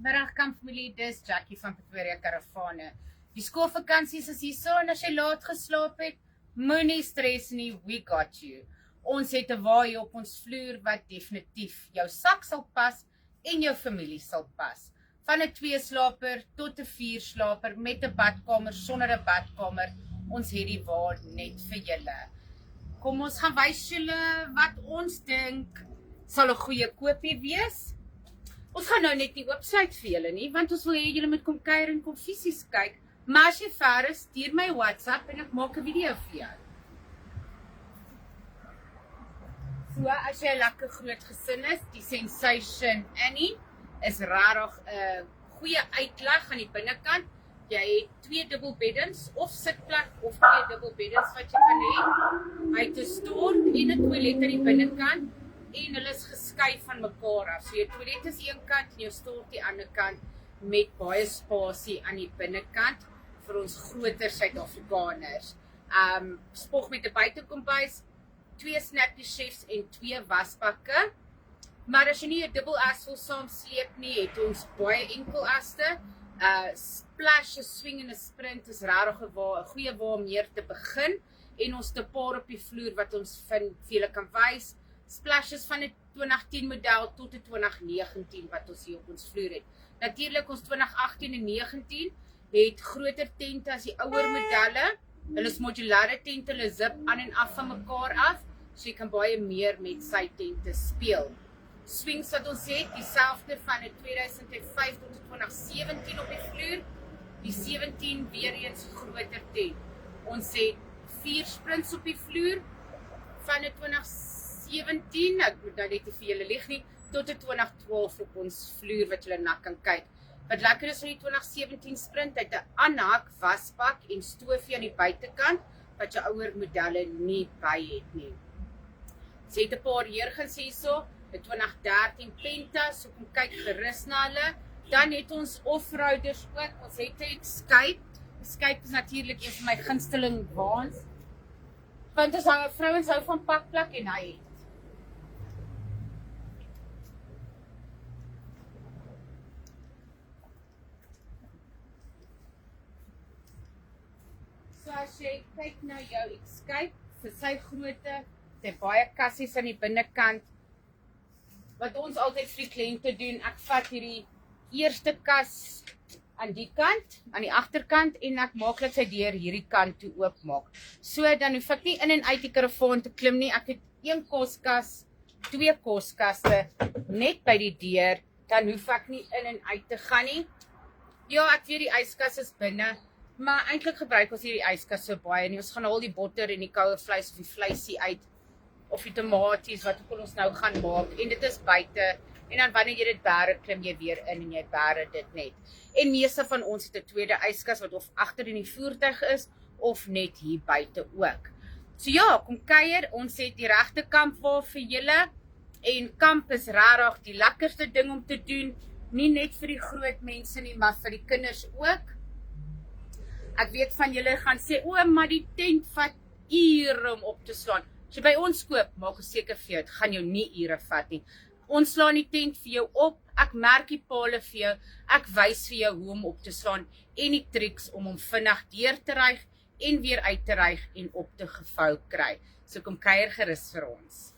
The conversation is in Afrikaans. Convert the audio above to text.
Middag kan familie, dis Jackie van Pretoria Karavane. Die skoolvakansies is hier so, en as jy laat geslaap het, moenie stres nie, we got you. Ons het 'n waai op ons vloer wat definitief jou sak sal pas en jou familie sal pas. Van 'n 2-slaper tot 'n 4-slaper met 'n badkamer, sonder 'n badkamer. Ons het die wa net vir julle. Kom ons gaan wys julle wat ons dink sal 'n goeie koopie wees. Ons gaan nou net nie oopsluit vir julle nie, want ons wil hê julle moet kom kuier en kom fisies kyk. Maar as jy ver is, stuur my WhatsApp en ek maak 'n video vir jou. So, as jy 'n lekker groot gesin is, die Sensation Annie is rarig 'n goeie uitlag aan die binnekant. Jy het 2 dubbelbeddens of sitplek of 2 dubbelbeddens wat jy kan hê. Hy het 'n stort en 'n toilet aan die binnekant. En hulle is geskei van mekaar af. So jou toilet is een kant en jou stort die ander kant met baie spasie aan die binnekant vir ons groter Suid-Afrikaners. Spog met 'n buitekombuis, 2 snappy chefs en 2 wasbakke. Maar as jy nie 'n dubbel as wil saam sleep nie, het ons baie enkelaste. Splash, 'n swing en 'n sprint is regtig 'n goeie wa om meer te begin. En ons te paar op die vloer wat ons vir julle kan wys. Splashes van 'n 2010 model tot 'n 2019 wat ons hier op ons vloer het. Natuurlik ons 2018 en 19 het groter tente as die ouer modelle. Hulle is modulare tente, hulle zip aan en af van mekaar af, so jy kan baie meer met sy tente speel. Swings wat ons het, dieselfde van 'n 2005 tot 'n 2017 op die vloer. Die 17 weer eens groter tent. Ons het 4 sprints op die vloer van 'n 2017, ek moet nou net nie vir julle lieg nie, tot 'n 2012 op ons vloer wat julle na kan kyk. Wat lekker is van die 2017 sprint, het 'n aanhaak, wasbak en stoofie aan die buitekant, wat jou ouer modelle nie by het nie. Sy het 'n paar heergens hierso, 'n 2013 Penta, so kom kyk gerus na hulle. Dan het ons offroaders ook, ons het 'n Escape. Escape is natuurlik een van my gunsteling waans, want ons vrouens hou van pakplek en hy het. So as jy kyk na jou Escape, vir sy grootte, sy baie kassies aan die binnekant, wat ons altyd vir die kliënte doen, ek vat hierdie eerste kas aan die kant, aan die agterkant, en ek maak dat sy deur hierdie kant toe oopmaak. So dan hoef ek nie in en uit die karavaan te klim nie, ek het 1 koskas, 2 koskaste, net by die deur, dan hoef ek nie in en uit te gaan nie. Ja, ek weet die yskas is binne, maar eintlik gebruik ons hierdie yskas so baie nie. Ons gaan al die botter en die koue vleis of die vleisie uit, of die tomaties, wat ook al ons nou gaan maak, en dit is buite, en dan wanneer jy dit bære, klim jy weer in en jy bære dit net. En meeste van ons het 'n tweede yskas wat of agter in die voertuig is, of net hier buite ook. So ja, kom kuier, ons het die regte kampwa vir julle, en kamp is regtig die lekkerste ding om te doen, nie net vir die groot mense nie, maar vir die kinders ook. Ek weet van julle gaan sê, o, maar die tent vat ure om op te slaan. As jy by ons koop, maak ons seker vir jou, dit gaan jou nie ure vat nie. Ons slaan die tent vir jou op, ek merk die pale vir jou, ek wys vir jou hoe om op te slaan, en die triks om hom vinnig deur te ryg, en weer uit te ryg, en op te gevou kry. So kom kuier gerus vir ons.